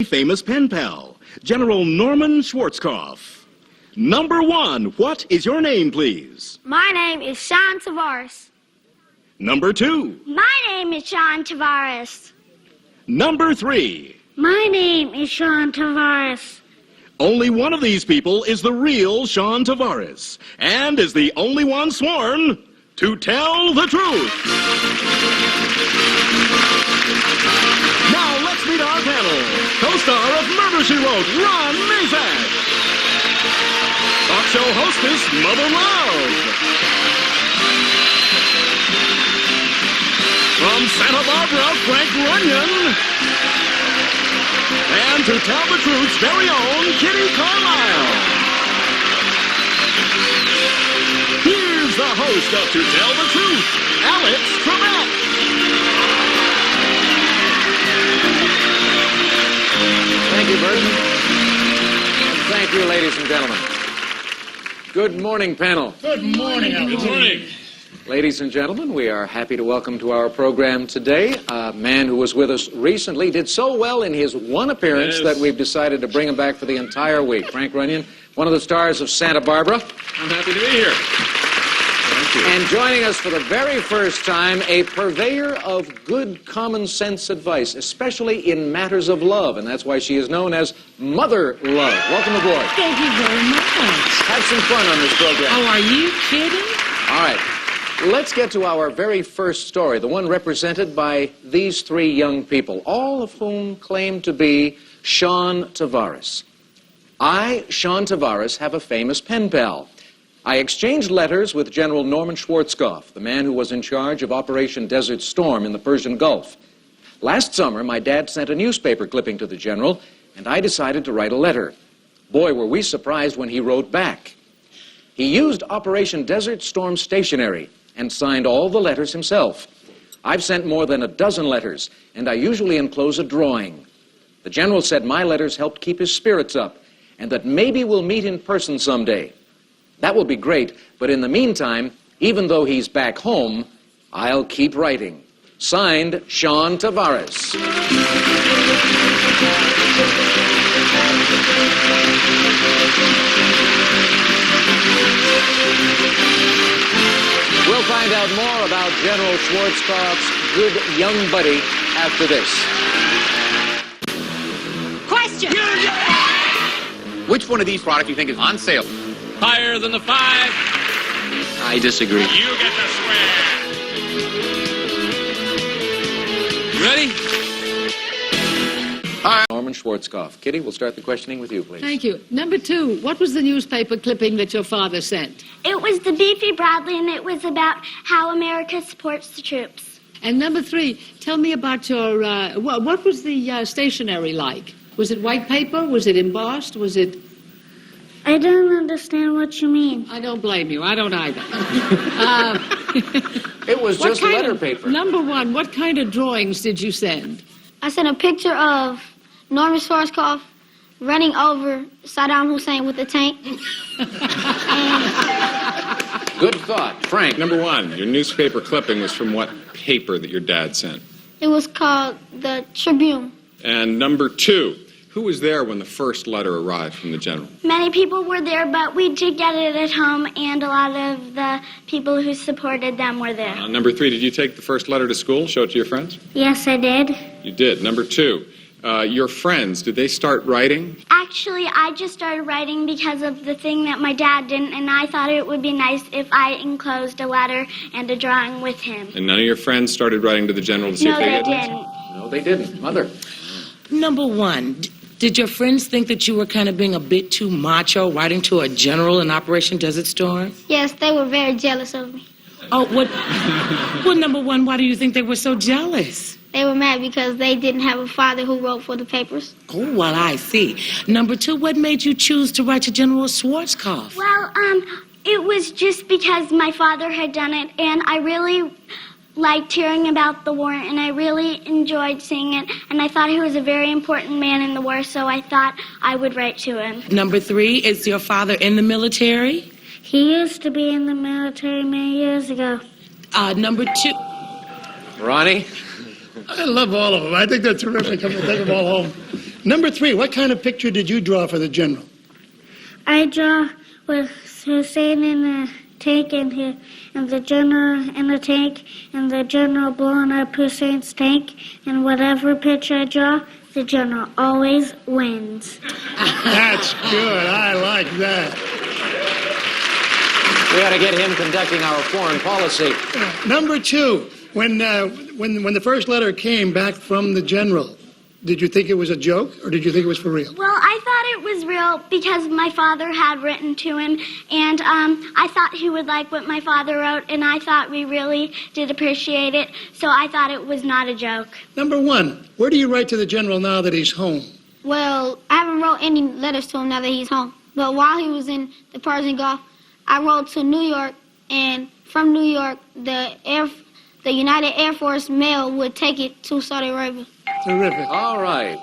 famous pen pal, General Norman Schwarzkopf. Number 1, what is your name, please? My name is Shawn Talvaraes. Number 2. My name is Shawn Talvaraes. Number 3. My name is Shawn Talvaraes. Only one of these people is the real Shawn Talvaraes, and is the only one sworn to tell the truth. Now let's meet our panel. Co-star of Murder, She Wrote, Ron Mazak. Talk show hostess, Mother Love. From Santa Barbara, Frank Runyon. And to tell the truth's very own Kitty Carlisle. Here's the host of To Tell the Truth, Alex Trebek. Thank you, Bert. And thank you, ladies and gentlemen. Good morning, panel. Good morning, Alex. Good morning. Ladies and gentlemen, we are happy to welcome to our program today a man who was with us recently, did so well in his one appearance that we've decided to bring him back for the entire week. Frank Runyon, one of the stars of Santa Barbara. I'm happy to be here. Thank you. And joining us for the very first time, a purveyor of good common sense advice, especially in matters of love, and that's why she is known as Mother Love. Welcome aboard. Thank you very much. Have some fun on this program. Oh, are you kidding? All right. Let's get to our very first story, the one represented by these three young people, all of whom claim to be Shawn Talvaraes. I, Shawn Talvaraes, have a famous pen pal. I exchanged letters with General Norman Schwarzkopf, the man who was in charge of Operation Desert Storm in the Persian Gulf. Last summer, my dad sent a newspaper clipping to the general, and I decided to write a letter. Boy, were we surprised when he wrote back. He used Operation Desert Storm stationery and signed all the letters himself. I've sent more than a dozen letters, and I usually enclose a drawing. The general said my letters helped keep his spirits up, and that maybe we'll meet in person someday. That will be great, but in the meantime, even though he's back home, I'll keep writing. Signed, Shawn Talvaraes. We'll find out more about General Schwarzkopf's good young buddy after this. Question. Which one of these products do you think is on sale? Higher than the 5. I disagree. You get the square. Ready? Norman Schwarzkopf. Kitty, we'll start the questioning with you, please. Thank you. Number 2, what was the newspaper clipping that your father sent? It was the Beefy Bradley, and it was about how America supports the troops. And number 3, tell me about your, what was the stationery like? Was it white paper? Was it embossed? Was it... I don't understand what you mean. I don't blame you. I don't either. It was just letter paper. Number 1, what kind of drawings did you send? I sent a picture of Norman Schwarzkopf running over Saddam Hussein with a tank. Good thought. Frank. Number 1, your newspaper clipping was from what paper that your dad sent? It was called the Tribune. And number 2, who was there when the first letter arrived from the general? Many people were there, but we did get it at home, and a lot of the people who supported them were there. Number 3, did you take the first letter to school, show it to your friends? Yes, I did. You did. Number 2, your friends, did they start writing? Actually, I just started writing because of the thing that my dad didn't, and I thought it would be nice if I enclosed a letter and a drawing with him. And none of your friends started writing to the general to see if they No, they had didn't. No, they didn't. Mother. Number 1, did your friends think that you were kind of being a bit too macho, writing to a general in Operation Desert Storm? Yes, they were very jealous of me. Oh, what? Well, number 1, why do you think they were so jealous? They were mad because they didn't have a father who wrote for the papers. Oh, well, I see. Number 2, what made you choose to write to General Schwarzkopf? Well, it was just because my father had done it, and I really liked hearing about the war, and I really enjoyed seeing it, and I thought he was a very important man in the war, so I thought I would write to him. Number 3, is your father in the military? He used to be in the military many years ago. Number 2. Ronnie. I love all of them. I think they're terrific. I'm going to take them all home. Number 3, what kind of picture did you draw for the general? I draw with Hussein in a tank and the general in a tank and the general blowing up Hussein's tank. And whatever picture I draw, the general always wins. That's good. I like that. We ought to get him conducting our foreign policy. Number 2, when the first letter came back from the general, did you think it was a joke or did you think it was for real? Well, I thought it was real because my father had written to him, and I thought he would like what my father wrote, and I thought we really did appreciate it, so I thought it was not a joke. Number 1, where do you write to the general now that he's home? Well, I haven't wrote any letters to him now that he's home. But while he was in the Persian Gulf, I wrote to New York, and from New York, the United Air Force mail would take it to Saudi Arabia. Terrific. All right.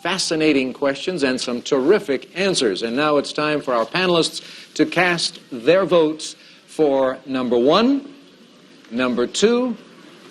Fascinating questions and some terrific answers. And now it's time for our panelists to cast their votes for number 1, number 2,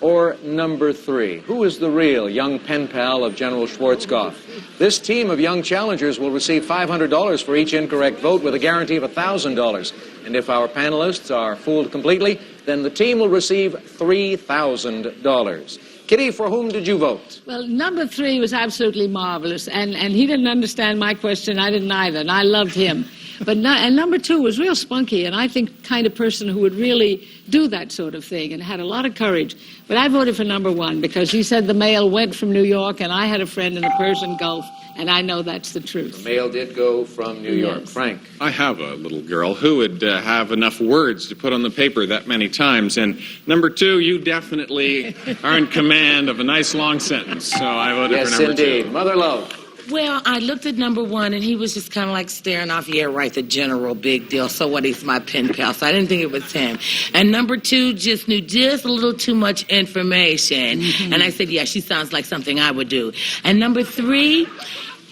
or number 3. Who is the real young pen pal of General Schwarzkopf? This team of young challengers will receive $500 for each incorrect vote with a guarantee of $1,000. And if our panelists are fooled completely, then the team will receive $3,000. Kitty, for whom did you vote? Well, number 3 was absolutely marvelous, and he didn't understand my question. I didn't either, and I loved him. And number 2 was real spunky, and I think kind of person who would really do that sort of thing and had a lot of courage. But I voted for number 1 because he said the mail went from New York, and I had a friend in the Persian Gulf, and I know that's the truth. The mail did go from New York. Yes. Frank? I have a little girl who would have enough words to put on the paper that many times. And number 2, you definitely are in command of a nice long sentence. So I voted for number 2. Yes, indeed. Mother Love? Well, I looked at number 1, and he was just kind of like staring off. Yeah, right, the general, big deal. So what, he's my pen pal. So I didn't think it was him. And number 2 just knew just a little too much information. And I said, yeah, she sounds like something I would do. And number 3,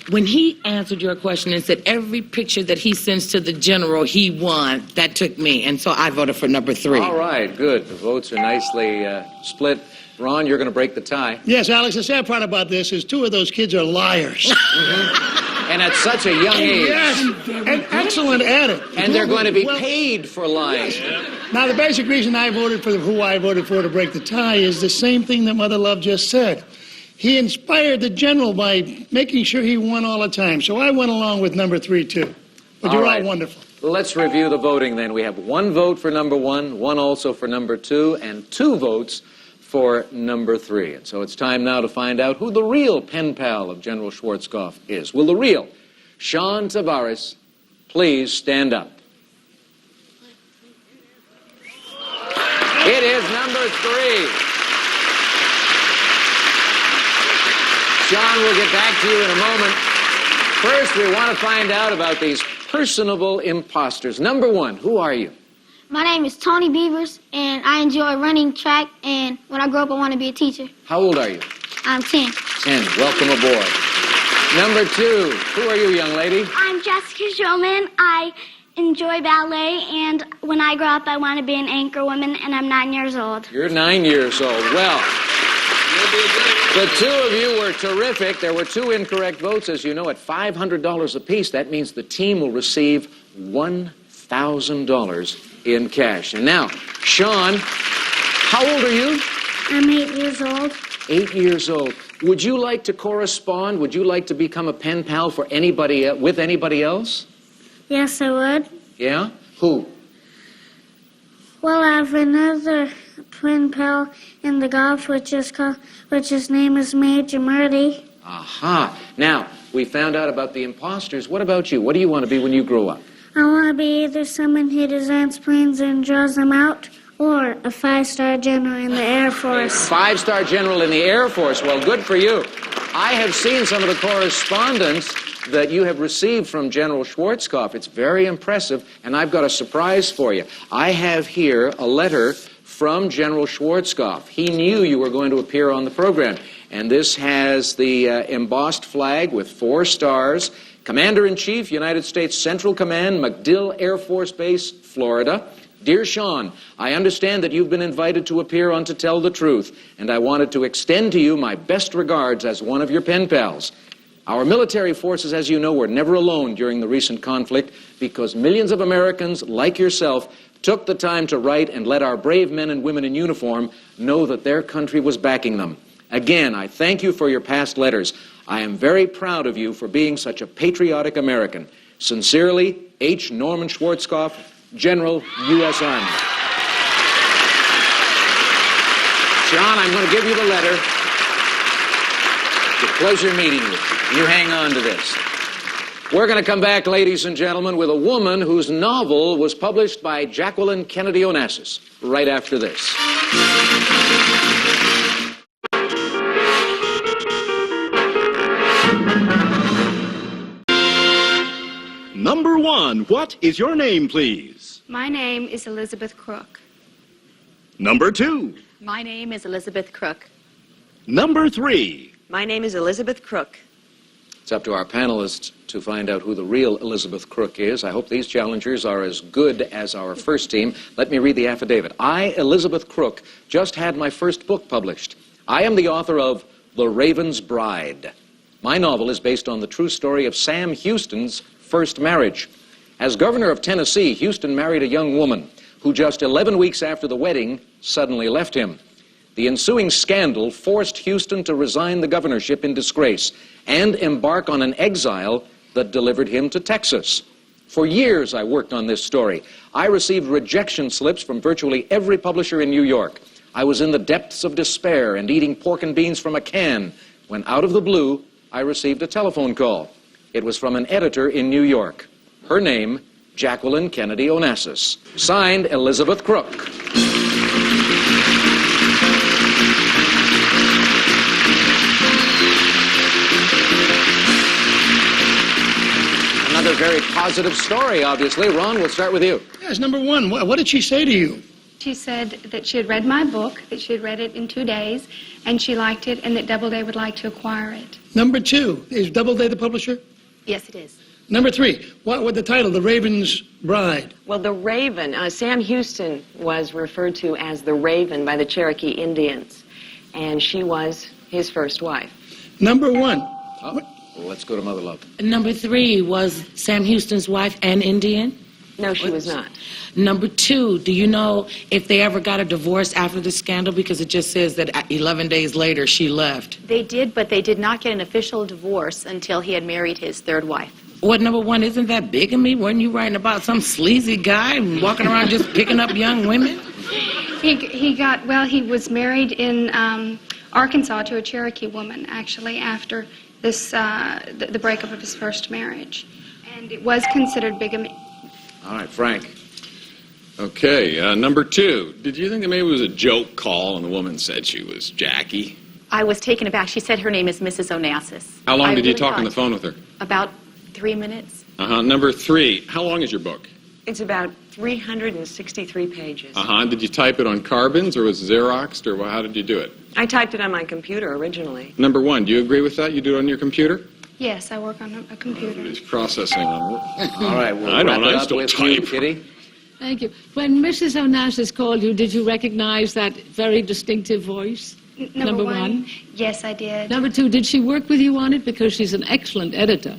when he answered your question and said every picture that he sends to the general, he won, that took me. And so I voted for number 3. All right, good. The votes are nicely split. Ron, you're going to break the tie. Yes, Alex, the sad part about this is 2 of those kids are liars. And at such a young age. Yes, and excellent at it. And they're going to be paid for lying. Now, the basic reason I voted for who I voted for to break the tie is the same thing that Mother Love just said. He inspired the general by making sure he won all the time. So I went along with number 3, too. But you're all wonderful. Let's review the voting then. We have 1 vote for number 1, 1 also for number 2, and 2 votes for number 3. And so it's time now to find out who the real pen pal of General Schwarzkopf is. Will the real Shawn Talvaraes please stand up? It is number 3. Shawn, we'll get back to you in a moment. First, we want to find out about these personable imposters. Number 1, who are you? My name is Tony Beavers, and I enjoy running track, and when I grow up, I want to be a teacher. How old are you? I'm 10. 10. Welcome aboard. Number 2, who are you, young lady? I'm Jessica Shulman. I enjoy ballet, and when I grow up, I want to be an anchor woman, and I'm 9 years old. You're 9 years old. Well, the 2 of you were terrific. There were 2 incorrect votes, as you know, at $500 apiece. That means the team will receive $1,000 in cash. And now, Shawn, how old are you? I'm 8 years old. 8 years old. Would you like to correspond? Would you like to become a pen pal for anybody with anybody else? Yes, I would. Yeah? Who? Well, I have another twin pal in the Gulf, which his name is Major Murdy. Aha. Now, we found out about the imposters. What about you? What do you want to be when you grow up? I want to be either someone who designs planes and draws them out, or a 5-star general in the Air Force. 5-star general in the Air Force. Well, good for you. I have seen some of the correspondence that you have received from General Schwarzkopf. It's very impressive, and I've got a surprise for you. I have here a letter from General Schwarzkopf. He knew you were going to appear on the program, and this has the embossed flag with 4 stars. Commander-in-Chief, United States Central Command, MacDill Air Force Base, Florida. Dear Shawn, I understand that you've been invited to appear on To Tell the Truth, and I wanted to extend to you my best regards as one of your pen pals. Our military forces, as you know, were never alone during the recent conflict because millions of Americans, like yourself, took the time to write and let our brave men and women in uniform know that their country was backing them. Again, I thank you for your past letters. I am very proud of you for being such a patriotic American. Sincerely, H. Norman Schwarzkopf, General, U.S. Army. Shawn, I'm going to give you the letter. It's a pleasure meeting you. You hang on to this. We're going to come back, ladies and gentlemen, with a woman whose novel was published by Jacqueline Kennedy Onassis right after this. Number 1, what is your name, please? My name is Elizabeth Crook. Number 2. My name is Elizabeth Crook. Number 3. My name is Elizabeth Crook. It's up to our panelists to find out who the real Elizabeth Crook is. I hope these challengers are as good as our first team. Let me read the affidavit. I, Elizabeth Crook, just had my first book published. I am the author of The Raven's Bride. My novel is based on the true story of Sam Houston's first marriage. As governor of Tennessee, Houston married a young woman who just 11 weeks after the wedding suddenly left him. The ensuing scandal forced Houston to resign the governorship in disgrace and embark on an exile that delivered him to Texas. For years, I worked on this story. I received rejection slips from virtually every publisher in New York. I was in the depths of despair and eating pork and beans from a can when, out of the blue, I received a telephone call. It was from an editor in New York. Her name, Jacqueline Kennedy Onassis. Signed, Elizabeth Crook. Another very positive story, obviously. Ron, we'll start with you. Yes, number 1, what did she say to you? She said that she had read my book, that she had read it in 2 days, and she liked it, and that Doubleday would like to acquire it. Number 2, is Doubleday the publisher? Yes, it is. Number 3, what was the title, The Raven's Bride? Well, the Raven, Sam Houston was referred to as the Raven by the Cherokee Indians, and she was his first wife. Number 1. Oh, well, let's go to Mother Love. Number 3, was Sam Houston's wife an Indian? No, she was not. Number 2, do you know if they ever got a divorce after the scandal? Because it just says that 11 days later she left. They did, but they did not get an official divorce until he had married his third wife. What, number 1, isn't that bigamy? Weren't you writing about some sleazy guy walking around just picking up young women? He was married in Arkansas to a Cherokee woman, actually, after this, the breakup of his first marriage. And it was considered bigamy. All right, Frank. Okay, number 2. Did you think that maybe it was a joke call and the woman said she was Jackie? I was taken aback. She said her name is Mrs. Onassis. How long did you really talk on the thought- phone with her? About 3 minutes. Number 3. How long is your book? It's about 363 pages. Did you type it on carbons or was it Xeroxed or how did you do it? I typed it on my computer originally. Number 1. Do you agree with that? You do it on your computer? Yes, I work on a computer. He's processing on All right, we'll I don't. wrap it I up still with you, type. Kitty. Thank you. When Mrs. Onassis called you, did you recognize that very distinctive voice? Number 1. Yes, I did. Number 2, did she work with you on it? Because she's an excellent editor.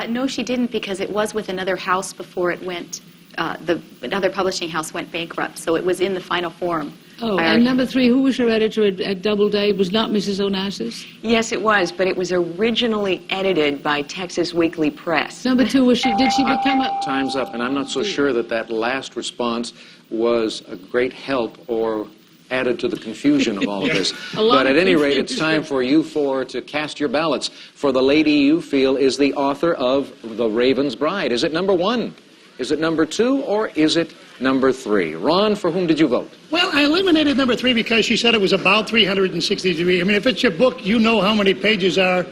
No, she didn't because it was with another house before it went, another publishing house went bankrupt, so it was in the final form. Oh, and number 3, who was your editor at Doubleday? It was not Mrs. Onassis? Yes, it was, but it was originally edited by Texas Weekly Press. Number 2, did she become a... Time's up, and I'm not so sure that last response was a great help or added to the confusion of all of this. But at any rate, it's time for you 4 to cast your ballots for the lady you feel is the author of The Raven's Bride. Is it number 1? Is it number 2? Or is it number 3? Ron, for whom did you vote? Well, I eliminated number 3 because she said it was about 363. I mean, if it's your book, you know how many pages are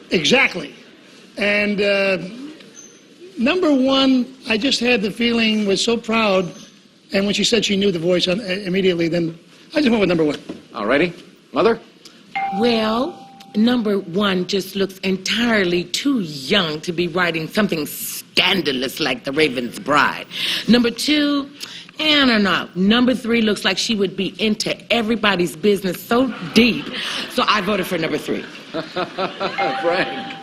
exactly. And number 1, I just had the feeling, was so proud, and when she said she knew the voice immediately, then I just went with number 1. All righty. Mother? Well, number 1 just looks entirely too young to be writing something scandalous like The Raven's Bride. Number 2, I don't know. Number 3 looks like she would be into everybody's business so deep. So I voted for number 3. Frank?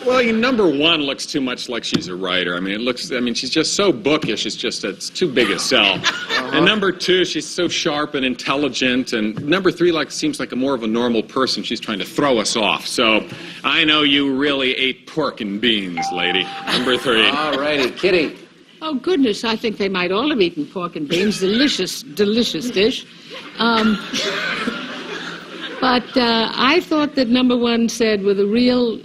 Well, number one looks too much like she's a writer. She's just so bookish. It's too big a sell. And number two, she's so sharp and intelligent. And number three, seems like more of a normal person. She's trying to throw us off. So I know you really ate pork and beans, lady. Number three. All righty, Kitty. Oh, goodness, I think they might all have eaten pork and beans. Delicious, delicious dish. But I thought that number one said with a real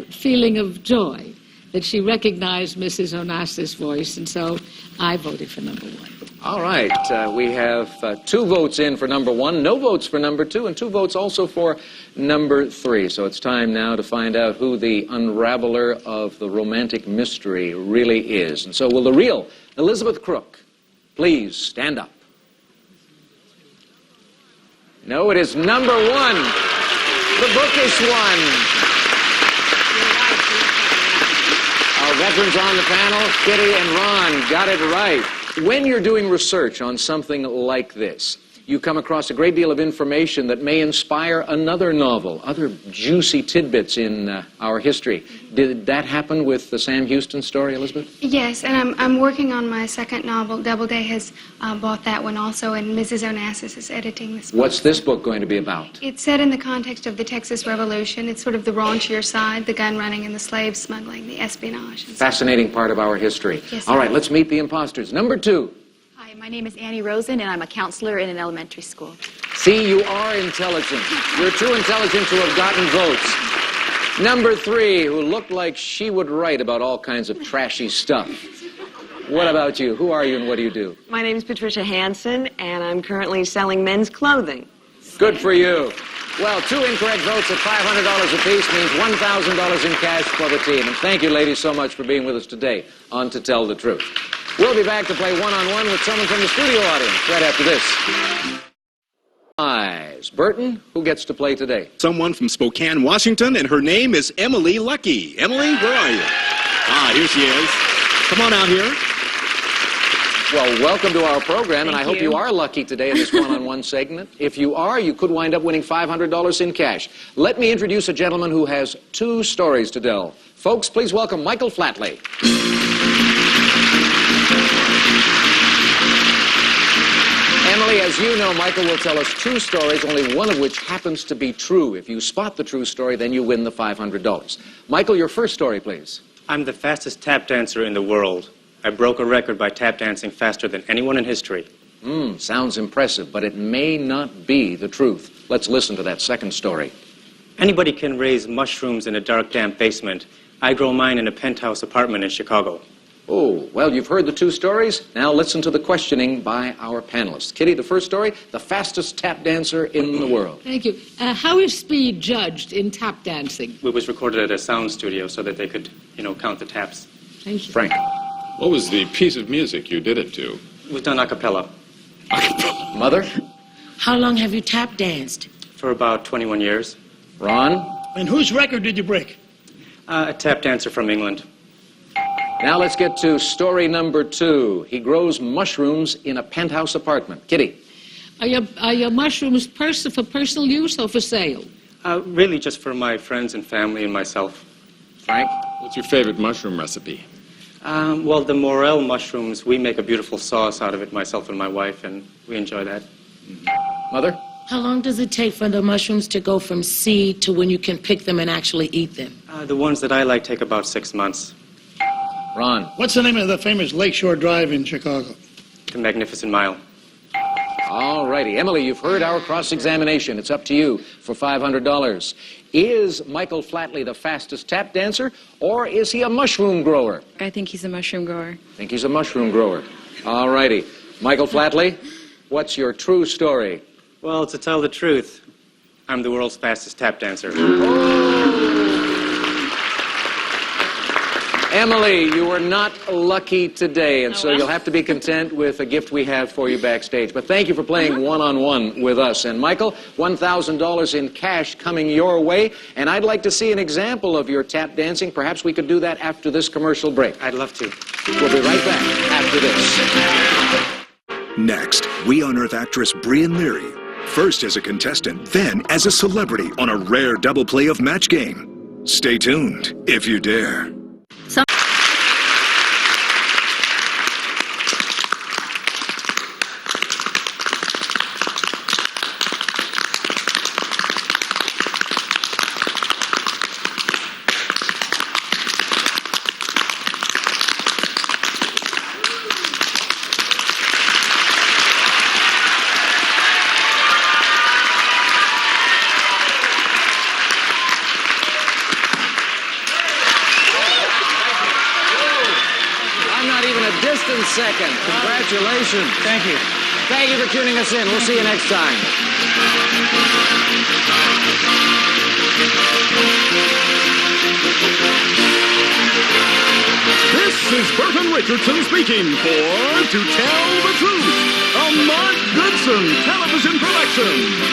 feeling of joy that she recognized Mrs. Onassis' voice, and so I voted for number one. All right, we have 2 votes in for number one, no votes for number two, and 2 votes also for number three. So it's time now to find out who the unraveler of the romantic mystery really is. And so will the real Elizabeth Crook please stand up? No, it is number one, the bookish one. Our veterans on the panel, Kitty and Ron, got it right. When you're doing research on something like this, you come across a great deal of information that may inspire another novel, other juicy tidbits in our history. Did that happen with the Sam Houston story, Elizabeth? Yes, and I'm working on my second novel. Doubleday has bought that one also, and Mrs. Onassis is editing this book. What's this book going to be about? It's set in the context of the Texas Revolution. It's sort of the raunchier side, the gun running and the slave smuggling, the espionage. And Fascinating part of our history. Yes, All sir. right, let's meet the imposters. Number two. Hi, my name is Annie Rosen, and I'm a counselor in an elementary school. See, you are intelligent. You're too intelligent to have gotten votes. Number three, who looked like she would write about all kinds of trashy stuff. What about you? Who are you and what do you do? My name is Patricia Hansen, and I'm currently selling men's clothing. Good for you. Well, 2 incorrect votes at $500 apiece means $1,000 in cash for the team. And thank you, ladies, so much for being with us today on To Tell the Truth. We'll be back to play one-on-one with someone from the studio audience right after this. Burton, who gets to play today? Someone from Spokane, Washington, and her name is Emily Lucky. Emily, where are you? Here she is. Come on out here. Well, welcome to our program, and I hope you. you are lucky today in this one-on-one segment. If you are, you could wind up winning $500 in cash. Let me introduce a gentleman who has 2 stories to tell. Folks, please welcome Michael Flatley. Emily, as you know, Michael will tell us 2 stories, only one of which happens to be true. If you spot the true story, then you win the $500. Michael, your first story, please. I'm the fastest tap dancer in the world. I broke a record by tap dancing faster than anyone in history. Sounds impressive, but it may not be the truth. Let's listen to that second story. Anybody can raise mushrooms in a dark, damp basement. I grow mine in a penthouse apartment in Chicago. Oh, well, you've heard the 2 stories. Now listen to the questioning by our panelists. Kitty, the first story, the fastest tap dancer in the world. Thank you. How is speed judged in tap dancing? It was recorded at a sound studio so that they could, count the taps. Thank you. Frank. What was the piece of music you did it to? It was done a cappella. Mother? How long have you tap danced? For about 21 years. Ron? And whose record did you break? A tap dancer from England. Now let's get to story number 2. He grows mushrooms in a penthouse apartment. Kitty? Are your mushrooms for personal use or for sale? Really just for my friends and family and myself. Frank? What's your favorite mushroom recipe? Well, the morel mushrooms, we make a beautiful sauce out of it, myself and my wife, and we enjoy that. Mother? How long does it take for the mushrooms to go from seed to when you can pick them and actually eat them? The ones that I like take about 6 months. Ron? What's the name of the famous Lakeshore Drive in Chicago? The Magnificent Mile. All righty. Emily, you've heard our cross-examination. It's up to you for $500. Is Michael Flatley the fastest tap dancer, or is he a mushroom grower? I think he's a mushroom grower. Think he's a mushroom grower. All righty. Michael Flatley, what's your true story? Well, to tell the truth, I'm the world's fastest tap dancer. Emily, you were not lucky today, and so you'll have to be content with a gift we have for you backstage. But thank you for playing one-on-one with us. And Michael, $1,000 in cash coming your way. And I'd like to see an example of your tap dancing. Perhaps we could do that after this commercial break. I'd love to. We'll be right back after this. Next, we unearth actress Brian Leary, first as a contestant, then as a celebrity on a rare double play of Match Game. Stay tuned if you dare. Distant second. Congratulations. Thank you. Thank you for tuning us in. We'll see you next time. This is Burton Richardson speaking for To Tell the Truth, a Mark Goodson television production.